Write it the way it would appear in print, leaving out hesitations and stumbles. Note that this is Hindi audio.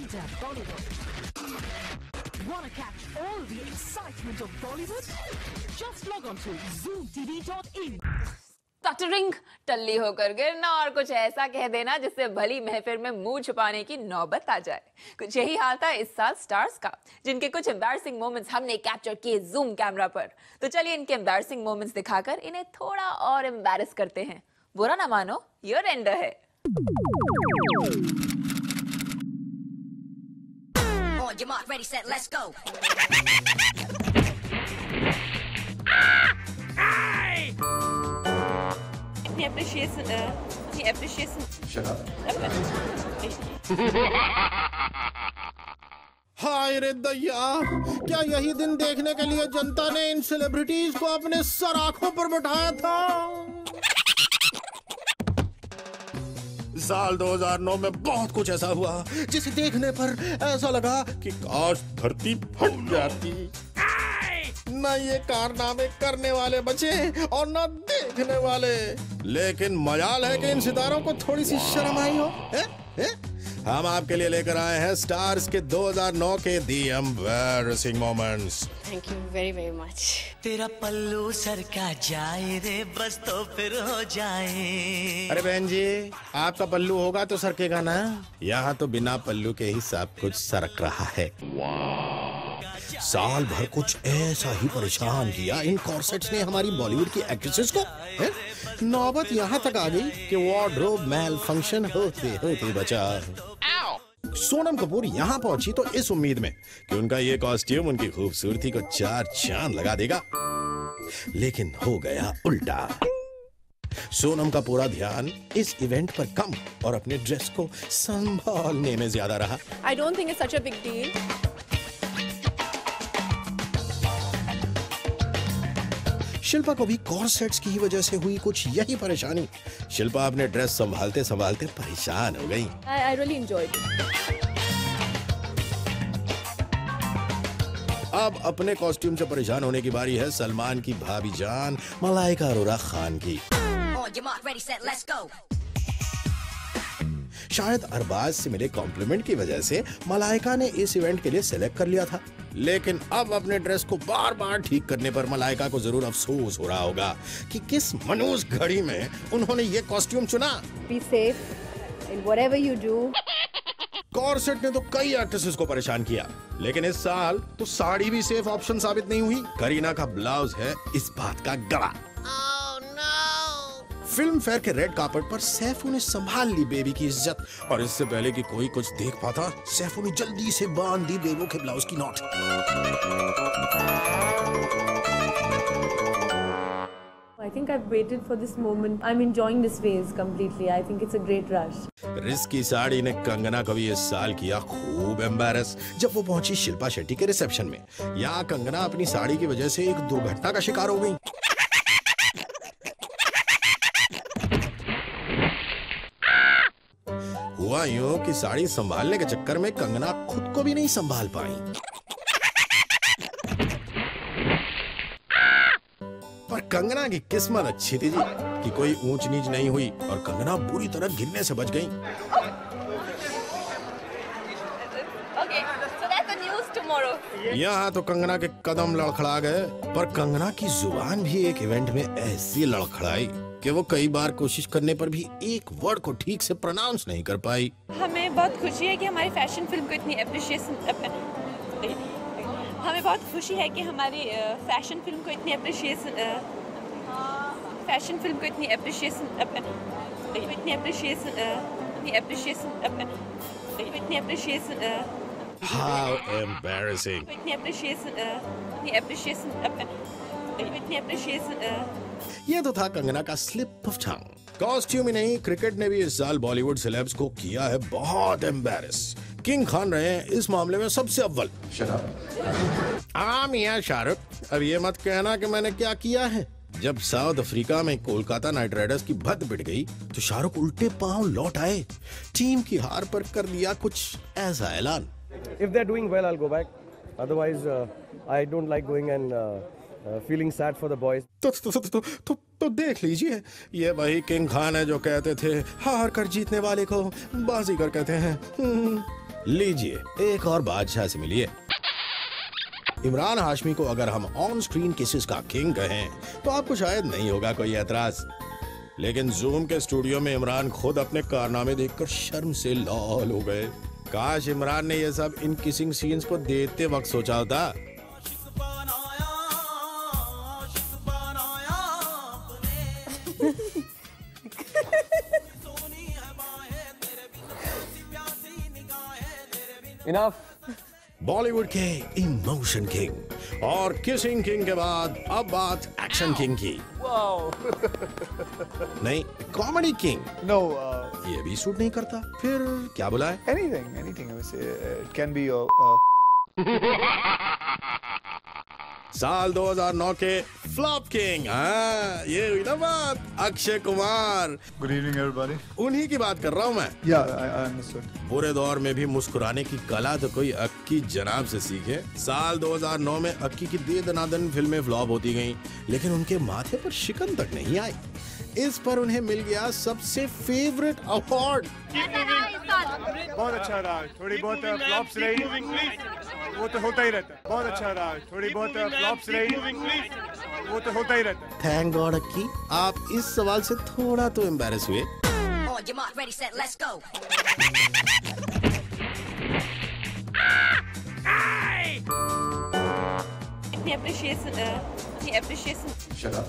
Enter Bollywood. Wanna catch all the excitement of Bollywood? Just log on to zoomtv.in. टटरिंग टल्ली होकर गिरना और कुछ ऐसा कह देना जिससे भली महफिल में मुंह छुपाने की नौबत आ जाए। कुछ यही हाल था इस साल स्टार्स का, जिनके कुछ एम्बैरसिंग मोमेंट्स हमने कैप्चर किए जूम कैमरा पर। तो चलिए इनके एम्बैरसिंग मोमेंट्स दिखाकर इन्हें थोड़ा और एम्बैरस करते हैं। बुरा ना मानो, ईयर एंडर है। On your mark, ready, set, let's go. हाय रे दैया, क्या यही दिन देखने के लिए जनता ने इन सेलिब्रिटीज को अपने सराखों पर बैठाया था? साल 2009 में बहुत कुछ ऐसा हुआ जिसे देखने पर ऐसा लगा कि काश धरती फट जाती। न ये कारनामे करने वाले बचे और न देखने वाले, लेकिन मजाल है कि इन सितारों को थोड़ी सी शर्म आई हो। हम आपके लिए लेकर आए हैं स्टार्स के 2009 के the embarrassing moments. Thank you very very much. तेरा पल्लू सरका जाए रे बस तो फिर हो जाए। अरे बहन जी, आपका पल्लू होगा तो सरकेगा ना? यहाँ तो बिना पल्लू के ही सब कुछ सरक रहा है। साल भर कुछ ऐसा ही परेशान किया इन कॉर्सेट्स ने हमारी बॉलीवुड की एक्ट्रेसेस को। नौबत यहाँ तक आ गई कि वार्डरोब मेल फंक्शन होते होते बचा। सोनम कपूर यहाँ पहुंची तो इस उम्मीद में कि उनका ये कॉस्ट्यूम उनकी खूबसूरती को चार चांद लगा देगा, लेकिन हो गया उल्टा। सोनम का पूरा ध्यान इस इवेंट पर कम और अपने ड्रेस को संभालने में ज्यादा रहा। I don't think it's such a big deal. Shilpa को भी कॉर्सेट्स की वजह से हुई कुछ यही परेशानी। शिल्पा अपने ड्रेस संभालते संभालते परेशान हो गई। I really enjoyed it. अब अपने कॉस्ट्यूम से परेशान होने की बारी है सलमान की भाभी जान मलाइका अरोरा खान की। On your mark, ready, set, let's go. शायद अरबाज से मिले कॉम्प्लीमेंट की वजह से मलाइका ने इस इवेंट के लिए सिलेक्ट कर लिया था, लेकिन अब अपने ड्रेस को बार बार ठीक करने पर मलाइका को जरूर अफसोस हो रहा होगा कि किस मनूस घड़ी में उन्होंने ये कॉस्ट्यूम चुना। Be safe in whatever you do. Corset ने तो कई एक्ट्रेसेस को परेशान किया, लेकिन इस साल तो साड़ी भी सेफ ऑप्शन साबित नहीं हुई। करीना का ब्लाउज है इस बात का गवाह। फिल्म फेयर के रेड कार्पेट पर सैफू ने संभाल ली बेबी की इज्जत, और इससे पहले कि कोई कुछ देख पाता, सैफू ने जल्दी से बांध दी बेबो के ब्लाउज की not. I think I've waited for this moment. I'm enjoying this phase completely. I think it's a great rush. Risky sari ने कंगना को भी इस साल किया खूब एम्बैरस जब वो पहुंची शिल्पा शेट्टी के रिसेप्शन में। यहाँ कंगना अपनी साड़ी की वजह से एक दुर्घटना का शिकार हो गई। हुआ यूं कि साड़ी संभालने के चक्कर में कंगना खुद को भी नहीं संभाल पाई। पर कंगना की किस्मत अच्छी थी जी कि कोई ऊंच नीच नहीं हुई और कंगना बुरी तरह गिरने से बच गई। Okay, so that's the news tomorrow. यहाँ तो कंगना के कदम लड़खड़ा गए, पर कंगना की जुबान भी एक इवेंट में ऐसी लड़खड़ाई कि वो कई बार कोशिश करने पर भी एक वर्ड को ठीक से प्रोनाउंस नहीं कर पाई। हमें बहुत खुशी है कि हमारी फैशन फिल्म को इतनी एप्रिशिएशन हमें बहुत खुशी है कि हमारी फैशन फिल्म को इतनी एप्रिशिएशन How embarrassing! ये तो था कंगना का स्लिप ऑफ टंग। कॉस्ट्यूम ही नहीं, क्रिकेट ने भी इस साल बॉलीवुड सेलेब्स को किया है बहुत एम्बैरस। किंग खान रहे हैं इस मामले में सबसे अव्वल। मियां शाहरुख, अब ये मत कहना कि मैंने क्या किया है। जब साउथ अफ्रीका में कोलकाता नाइट राइडर्स की भद्द पिट गई तो शाहरुख उल्टे पांव लौट आए। टीम की हार पर कर दिया कुछ ऐसा ऐलान। If they're doing well, I'll go back. Otherwise, I don't like going and feeling sad for the boys. तो देख लीजिए, ये वही किंग खान है जो कहते थे हार कर जीतने वाले को बाजीगर कहते हैं। लीजिए एक और बादशाह से मिलिए। इमरान हाशमी को अगर हम ऑन स्क्रीन किसेस का किंग कहें तो आपको शायद नहीं होगा कोई एतराज, लेकिन जूम के स्टूडियो में इमरान खुद अपने कारनामे देखकर शर्म से लाल हो गए। काश इमरान ने ये सब इन किसिंग सीन्स को देखते वक्त सोचा होता। Enough. बॉलीवुड के इमोशन किंग और किसिंग किंग के बाद अब बात एक्शन किंग की। नहीं, कॉमेडी किंग। No, ये भी सूट नहीं करता, फिर क्या बुलाए? anything. I would say it can be साल 2009 के फ्लॉप किंग, हाँ ये हुई ना बात, Akshay Kumar. Good evening, everybody. उन्हीं की बात कर रहा हूँ मैं। Yeah, I understood. बुरे दौर में भी मुस्कुराने की कला तो कोई अक्की जनाब से सीखे। साल 2009 में अक्की की दे दनादन फिल्में फ्लॉप होती गईं, लेकिन उनके माथे पर शिकन तक नहीं आई। इस पर उन्हें मिल गया सबसे फेवरेट अवार्ड। बहुत अच्छा रहा, थोड़ी बहुत फ्लॉप्स रही, वो तो होता ही रहता है। बहुत अच्छा रहा, थोड़ी बहुत फ्लॉप्स रही, वो तो होता ही रहता है। थैंक गॉड अक्की, आप इस सवाल से थोड़ा तो एम्बैरेस हुए। On your mark, ready, set, let's go. He appreciates. Shut up.